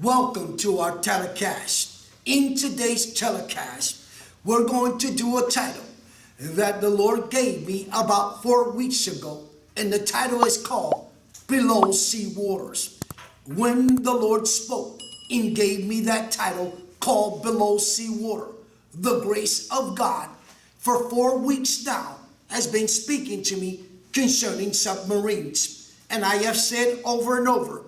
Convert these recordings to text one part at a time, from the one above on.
Welcome to our telecast. In today's telecast, we're going to do a title that the Lord gave me about 4 weeks ago, and the title is called Below Sea Waters. When the Lord spoke and gave me that title called Below Sea Water, the grace of God for 4 weeks now has been speaking to me concerning submarines. And I have said over and over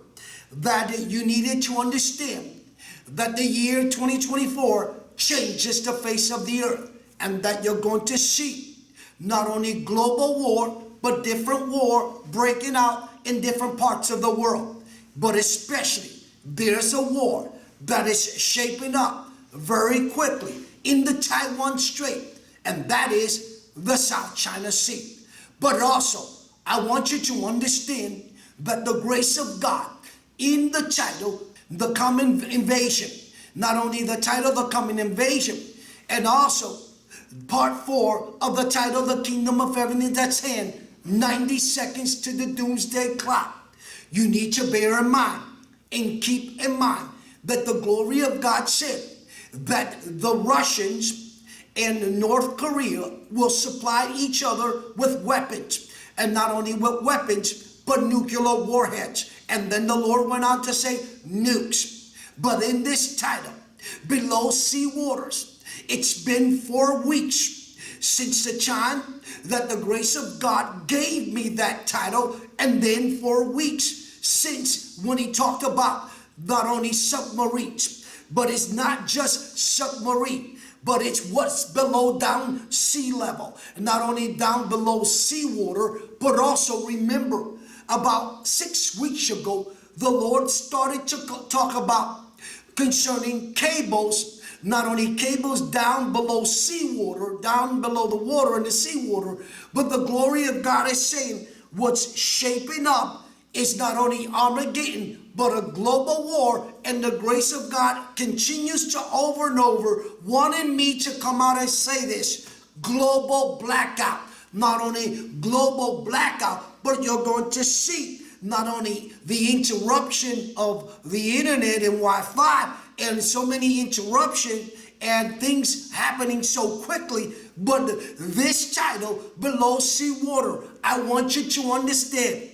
that you needed to understand that the year 2024 changes the face of the earth, and that you're going to see not only global war, but different war breaking out in different parts of the world. But especially, there's a war that is shaping up very quickly in the Taiwan Straits, and that is the South China Sea. But also, I want you to understand that the grace of God in the title, The Coming Invasion, not only the title, The Coming Invasion, and also part 4 of the title, The Kingdom of Heaven is at hand, 90 seconds to the doomsday clock. You need to bear in mind and keep in mind that the glory of God said that the Russians and North Korea will supply each other with weapons, and not only with weapons, but nuclear warheads. And then the Lord went on to say nukes. But in this title, Below Sea Waters, it's been 4 weeks since the time that the grace of God gave me that title, and then 4 weeks since when he talked about not only submarines, but it's not just submarine, but it's what's below down sea level. Not only down below seawater, but also remember, about 6 weeks ago, the Lord started to talk about concerning cables, not only cables down below seawater, down below the water and the seawater, but the glory of God is saying what's shaping up is not only Armageddon, but a global war. And the grace of God continues to over and over, wanting me to come out and say this: global blackout. Not only global blackout, but you're going to see not only the interruption of the internet and Wi-Fi, and so many interruptions and things happening so quickly, but this title, Below Sea Water, I want you to understand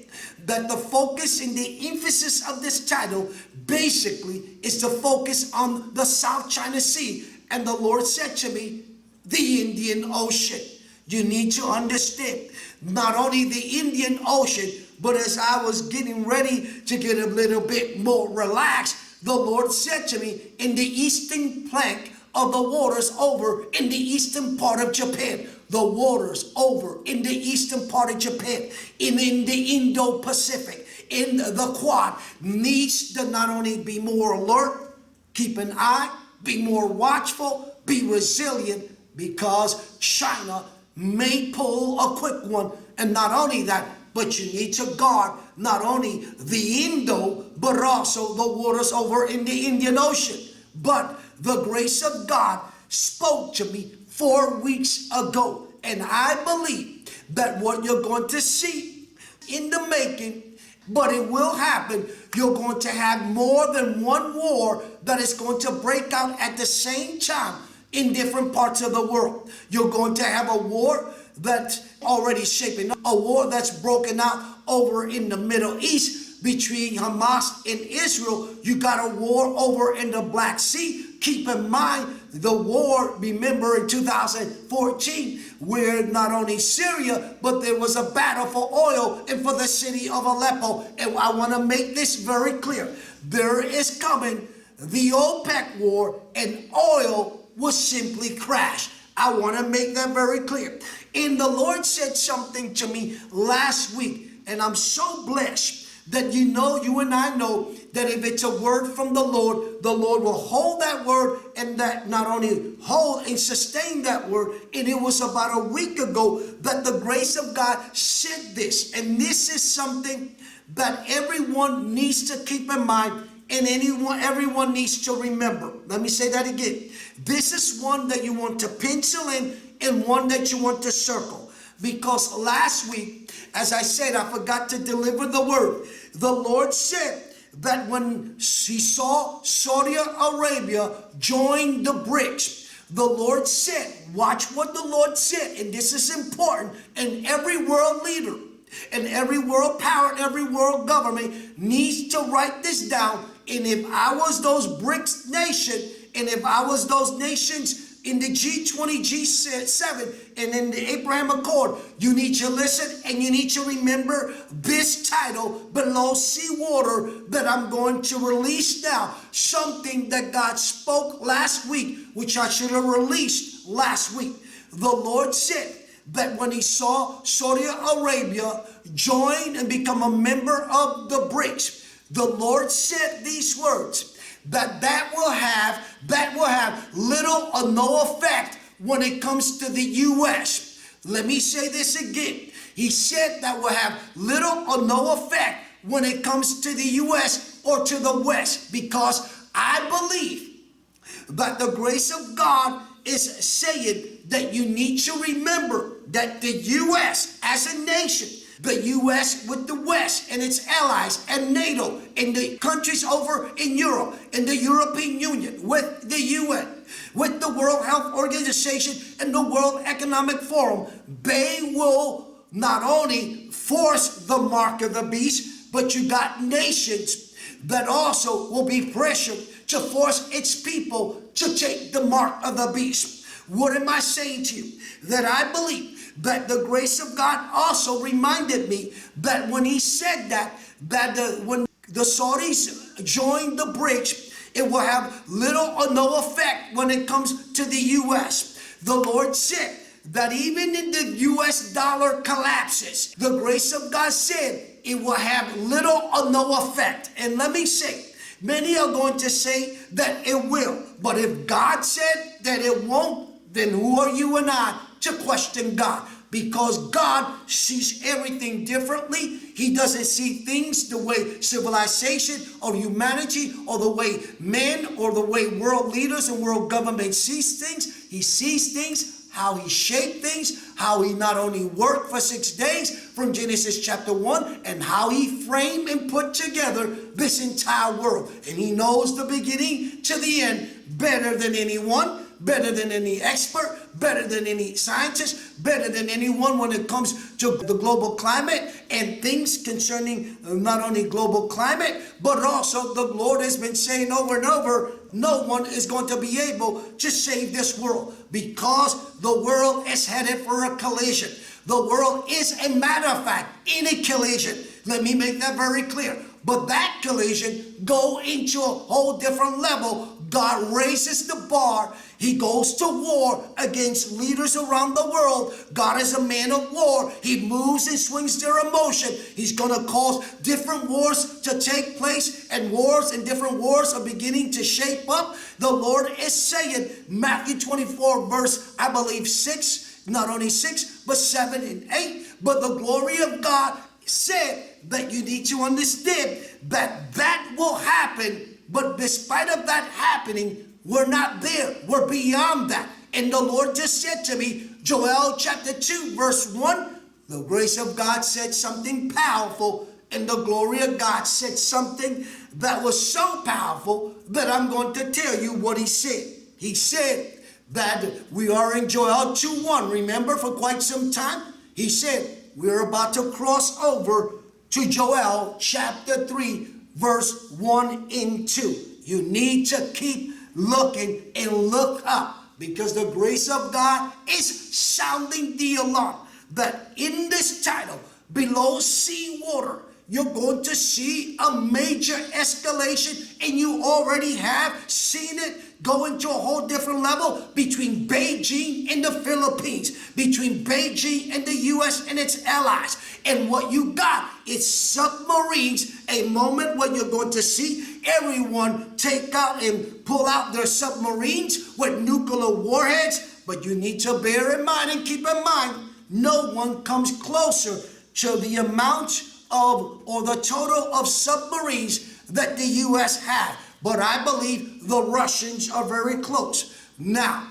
that the focus and the emphasis of this title basically is to focus on the South China Sea. And the Lord said to me, the Indian Ocean. You need to understand not only the Indian Ocean, but as I was getting ready to get a little bit more relaxed, the Lord said to me, in the eastern plank of the waters over in the eastern part of Japan, the waters over in the eastern part of Japan, in the Indo Pacific, in the Quad, needs to not only be more alert, keep an eye, be more watchful, be resilient, because China may pull a quick one. And not only that, but you need to guard not only the Indo, but also the waters over in the Indian Ocean. But the grace of God spoke to me 4 weeks ago, and I believe that what you're going to see in the making, but it will happen, you're going to have more than one war that is going to break out at the same time in different parts of the world. You're going to have a war that's already shaping up, a war that's broken out over in the Middle East between Hamas and Israel. You got a war over in the Black Sea. Keep in mind the war, remember in 2014, where not only Syria, but there was a battle for oil and for the city of Aleppo. And I want to make this very clear. There is coming the OPEC war, and oil will simply crash. I want to make that very clear. And the Lord said something to me last week, and I'm so blessed that you and I know that if it's a word from the Lord will hold that word, and that not only hold and sustain that word. And it was about a week ago that the grace of God said this, and this is something that everyone needs to keep in mind, and everyone needs to remember. Let me say that again. This is one that you want to pencil in, and one that you want to circle. Because last week, as I said, I forgot to deliver the word. The Lord said that when he saw Saudi Arabia join the BRICS, the Lord said, watch what the Lord said, and this is important, and every world leader and every world power and every world government needs to write this down. And if I was those BRICS nation, and if I was those nations in the G20, G7, and in the Abraham Accord, you need to listen and you need to remember this title, Below Sea Water, that I'm going to release now. Something that God spoke last week, which I should have released last week. The Lord said that when he saw Saudi Arabia join and become a member of the BRICS, the Lord said these words, that will have little or no effect when it comes to the U.S. Let me say this again. He said that will have little or no effect when it comes to the U.S. or to the West, because I believe that the grace of God is saying that you need to remember that the U.S. as a nation, the U.S. with the West and its allies and NATO and the countries over in Europe and the European Union with the UN, with the World Health Organization and the World Economic Forum, they will not only force the mark of the beast, but you got nations that also will be pressured to force its people to take the mark of the beast. What am I saying to you? That I believe that the grace of God also reminded me that when he said that when the Saudis joined the BRICS, it will have little or no effect when it comes to the U.S. The Lord said that even in the U.S. dollar collapses, the grace of God said it will have little or no effect. And let me say, many are going to say that it will. But if God said that it won't, then who are you and I to question God? Because God sees everything differently. He doesn't see things the way civilization or humanity or the way men or the way world leaders and world government sees things. He sees things, how he shaped things, how he not only worked for 6 days from Genesis chapter 1, and how he framed and put together this entire world. And he knows the beginning to the end better than anyone, better than any expert, better than any scientist, better than anyone when it comes to the global climate and things concerning not only global climate, but also the Lord has been saying over and over, no one is going to be able to save this world because the world is headed for a collision. The world is, a matter of fact, in a collision. Let me make that very clear. But that collision go into a whole different level. God raises the bar. He goes to war against leaders around the world. God is a man of war. He moves and swings their emotion. He's going to cause different wars to take place, and wars and different wars are beginning to shape up. The Lord is saying, Matthew 24 verse, I believe 6, not only 6, but 7 and 8. But the glory of God said that you need to understand that that will happen. But despite of that happening, we're not there. We're beyond that. And the Lord just said to me, Joel chapter 2 verse 1, the grace of God said something powerful, and the glory of God said something that was so powerful that I'm going to tell you what he said. He said that we are in Joel 2:1. Remember, for quite some time, he said we're about to cross over to Joel chapter 3 verse 1 and 2. You need to keep looking and look up, because the grace of God is sounding the alarm that in this title, Below Sea Water, you're going to see a major escalation, and you already have seen it go into a whole different level between Beijing and the Philippines, between Beijing and the U.S. and its allies. And what you got is submarines, a moment when you're going to see everyone take out and pull out their submarines with nuclear warheads. But you need to bear in mind and keep in mind, no one comes closer to the amount of, or the total of submarines that the U.S. have. But I believe the Russians are very close. Now,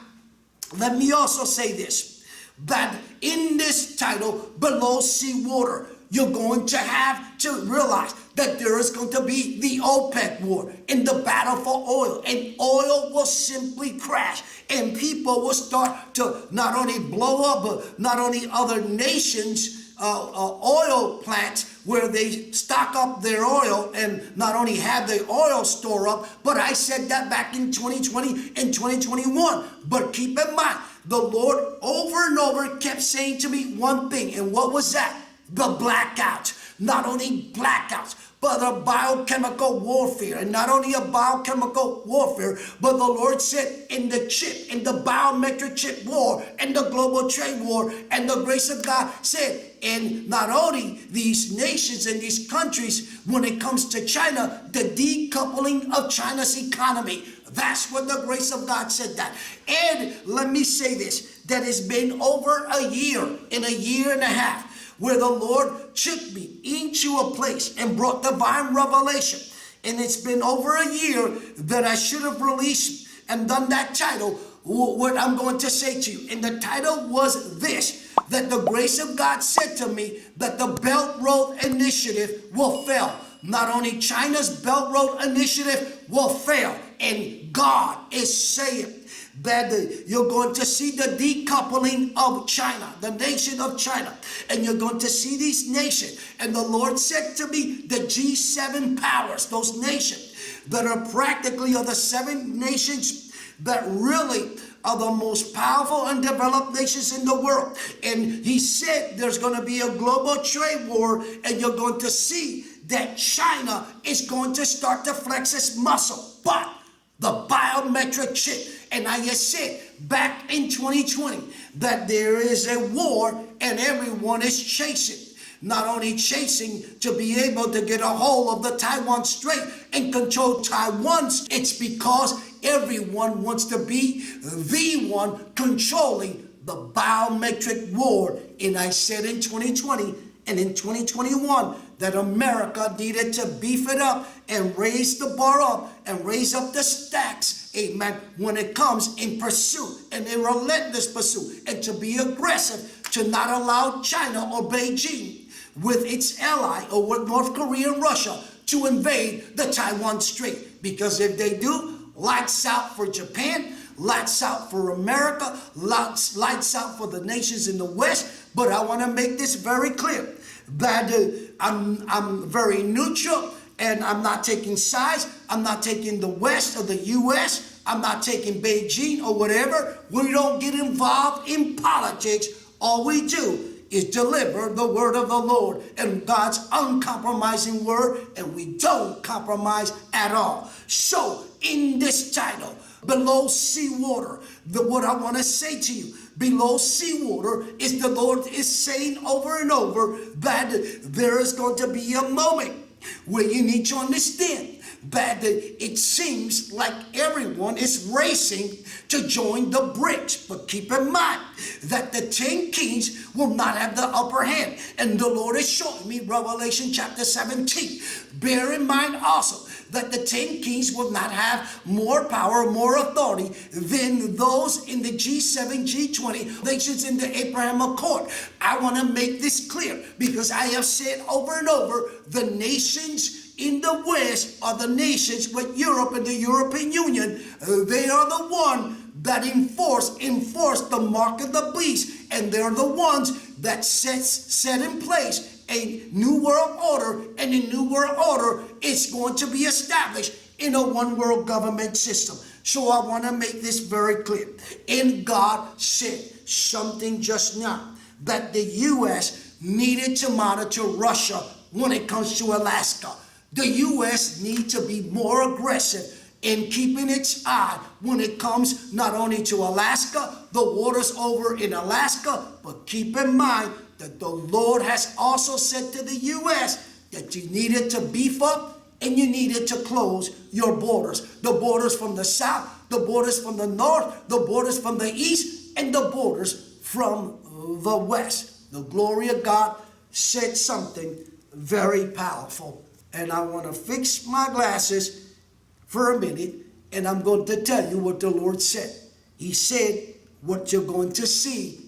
let me also say this, that in this title, Below Sea Water, you're going to have to realize that there is going to be the OPEC war in the battle for oil, and oil will simply crash, and people will start to not only blow up, but not only other nations' oil plants where they stock up their oil and not only have the oil store up, but I said that back in 2020 and 2021. But keep in mind, the Lord over and over kept saying to me one thing, and what was that? The blackouts. Not only blackouts, but a biochemical warfare. And not only a biochemical warfare, but the Lord said in the chip, in the biometric chip war, and the global trade war, and the grace of God said, and not only these nations and these countries, when it comes to China, the decoupling of China's economy. That's what the grace of God said that. And let me say this, that it's been over a year and a half where the Lord took me into a place and brought divine revelation. And it's been over a year that I should have released and done that title, what I'm going to say to you. And the title was this, that the grace of God said to me that the Belt Road Initiative will fail. Not only China's Belt Road Initiative will fail, and God is saying that you're going to see the decoupling of China, the nation of China, and you're going to see these nations. And the Lord said to me, the G7 powers, those nations that are practically are the 7 nations that really are the most powerful and developed nations in the world. And he said there's going to be a global trade war, and you're going to see that China is going to start to flex its muscle. But the biometric chip, and I just said back in 2020 that there is a war and everyone is chasing. Not only chasing to be able to get a hold of the Taiwan Straits and control Taiwan, it's because everyone wants to be the one controlling the biometric war. And I said in 2020 and in 2021 that America needed to beef it up and raise the bar up and raise up the stacks, amen, when it comes in pursuit and in relentless pursuit, and to be aggressive, to not allow China or Beijing with its ally or with North Korea and Russia to invade the Taiwan Strait. Because if they do, lights out for Japan, lights out for America, lights out for the nations in the West. But I want to make this very clear that I'm very neutral, and I'm not taking sides. I'm not taking the West or the U.S. I'm not taking Beijing or whatever. We don't get involved in politics. All we do is deliver the word of the Lord and God's uncompromising word, and we don't compromise at all. So in this title, below seawater, what I want to say to you, below seawater is the Lord is saying over and over that there is going to be a moment where you need to understand that it seems like everyone is racing to join the BRICS. But keep in mind that the 10 kings will not have the upper hand. And the Lord is showing me Revelation chapter 17. Bear in mind also that the 10 kings will not have more power, more authority than those in the G7, G20 nations in the Abraham Accord. I want to make this clear because I have said over and over, the nations in the West are the nations with Europe and the European Union. They are the one that enforce the mark of the beast, and they're the ones that set in place a new world order, and the new world order is going to be established in a one world government system. So I want to make this very clear. And God said something just now, that the U.S. needed to monitor Russia when it comes to Alaska. The U.S. need to be more aggressive in keeping its eye when it comes not only to Alaska, the waters over in Alaska, but keep in mind that the Lord has also said to the U.S. that you needed to beef up and you needed to close your borders. The borders from the south, the borders from the north, the borders from the east, and the borders from the west. The glory of God said something very powerful. And I want to fix my glasses for a minute, and I'm going to tell you what the Lord said. He said, what you're going to see,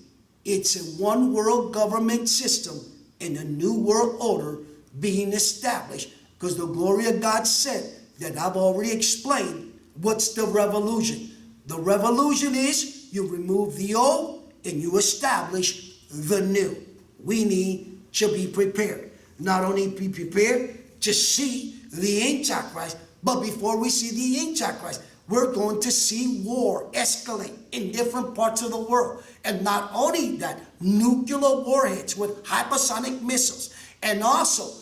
it's a one world government system and a new world order being established. Because the glory of God said that I've already explained what's the revolution. The revolution is you remove the old and you establish the new. We need to be prepared. Not only be prepared to see the Antichrist, but before we see the Antichrist, we're going to see war escalate in different parts of the world. And not only that, nuclear warheads with hypersonic missiles. And also,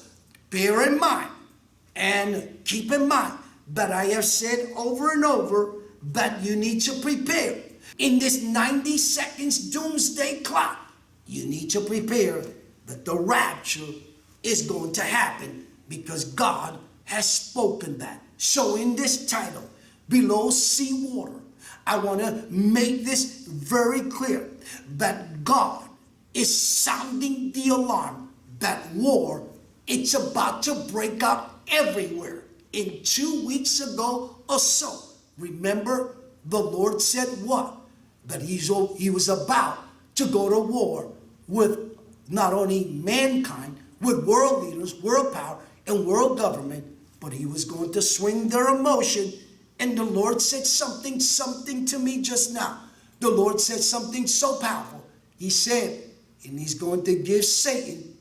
bear in mind and keep in mind that I have said over and over that you need to prepare. In this 90 seconds doomsday clock, you need to prepare that the rapture is going to happen because God has spoken that. So in this title, Below Sea Water, I want to make this very clear that God is sounding the alarm that war, it's about to break out everywhere. In 2 weeks ago or so, remember the Lord said what? That he was about to go to war with not only mankind, with world leaders, world power, and world government, but he was going to swing their emotion. And the Lord said something to me just now. The Lord said something so powerful. He said, and he's going to give Satan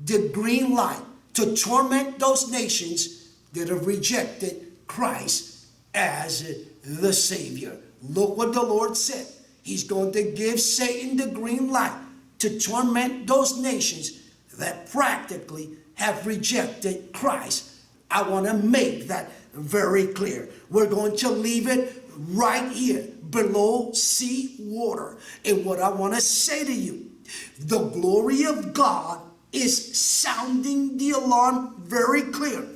the green light to torment those nations that have rejected Christ as the Savior. Look what the Lord said. He's going to give Satan the green light to torment those nations that practically have rejected Christ. I want to make that very clear. We're going to leave it right here, below sea water. And what I want to say to you, the glory of God is sounding the alarm very clear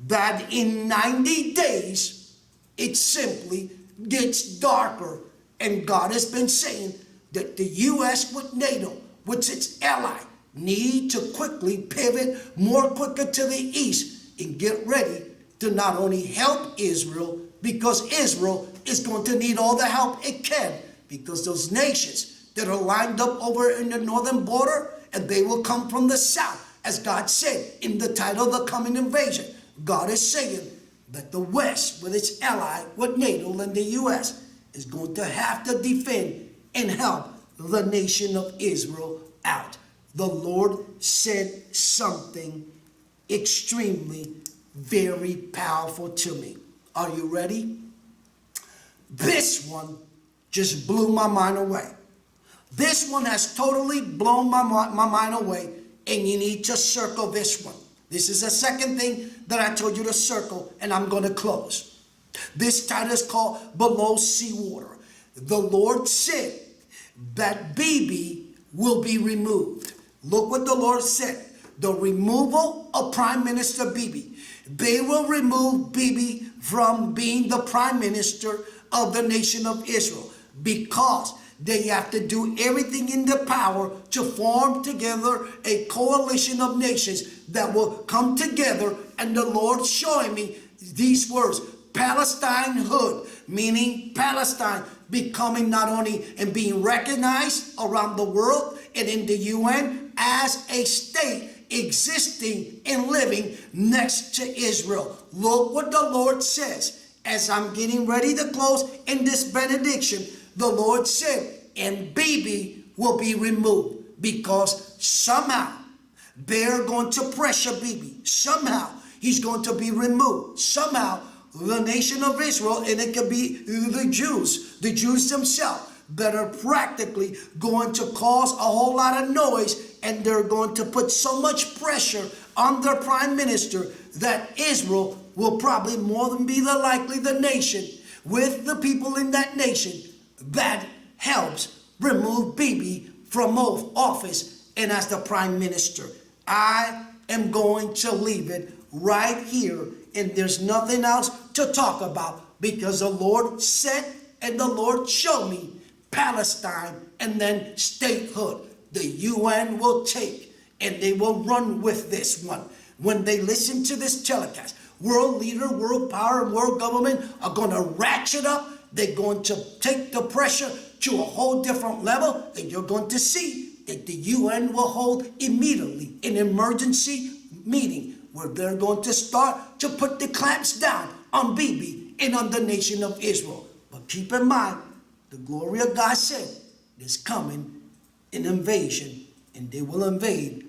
that in 90 days, it simply gets darker. And God has been saying that the U.S. with NATO, with its ally, need to quickly pivot more quicker to the east and get ready to not only help Israel, because Israel is going to need all the help it can, because those nations that are lined up over in the northern border, and they will come from the south, as God said in the title of the coming invasion. God is saying that the West, with its ally, with NATO and the U.S., is going to have to defend and help the nation of Israel out. The Lord said something extremely, very powerful to me. Are you ready? This one just blew my mind away. This one has totally blown my mind away, and you need to circle this one. This is the second thing that I told you to circle, and I'm going to close. This title is called Below Sea Water. The Lord said that Bibi will be removed. Look what the Lord said. The removal of Prime Minister Bibi. They will remove Bibi from being the Prime Minister of the nation of Israel, because they have to do everything in their power to form together a coalition of nations that will come together. And the Lord showing me these words, Palestinehood, meaning Palestine becoming not only and being recognized around the world and in the UN as a state existing and living next to Israel. Look what the Lord says. As I'm getting ready to close in this benediction, the Lord said, and Bibi will be removed, because somehow they're going to pressure Bibi. Somehow he's going to be removed. Somehow the nation of Israel, and it could be the Jews themselves, that are practically going to cause a whole lot of noise, and they're going to put so much pressure on their prime minister that Israel will probably more than be the likely the nation with the people in that nation that helps remove Bibi from office and as the prime minister. I am going to leave it right here, and there's nothing else to talk about, because the Lord said and the Lord showed me Palestine and then statehood. The UN will take and they will run with this one. When they listen to this telecast, world leader, world power, and world government are going to ratchet up. They're going to take the pressure to a whole different level, and you're going to see that the UN will hold immediately an emergency meeting where they're going to start to put the clamps down on Bibi and on the nation of Israel. But keep in mind, the glory of God said there's coming an invasion, and they will invade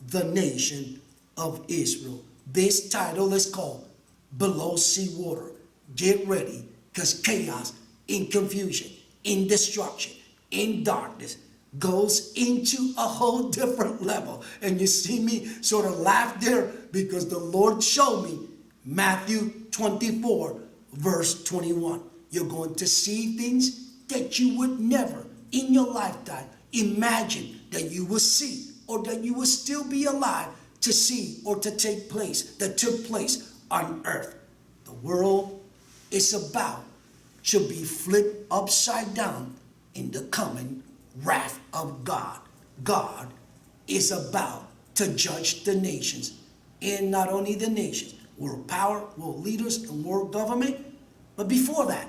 the nation of Israel. This title is called Below Sea Water. Get ready, because chaos, in confusion, in destruction, in darkness goes into a whole different level. And you see me sort of laugh there because the Lord showed me Matthew 24 verse 21. You're going to see things that you would never in your lifetime imagine that you will see, or that you will still be alive to see or to take place, that took place on earth. The world is about to be flipped upside down in the coming wrath of God. God is about to judge the nations, and not only the nations, world power, world leaders, and world government. But before that,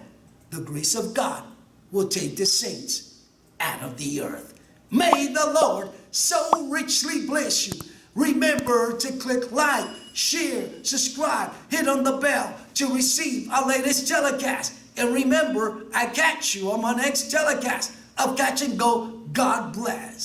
the grace of God will take the saints out of the earth. May the Lord so richly bless you. Remember to click like, share, subscribe, hit on the bell to receive our latest telecast. And remember, I catch you on my next telecast of Catch and Go. God bless.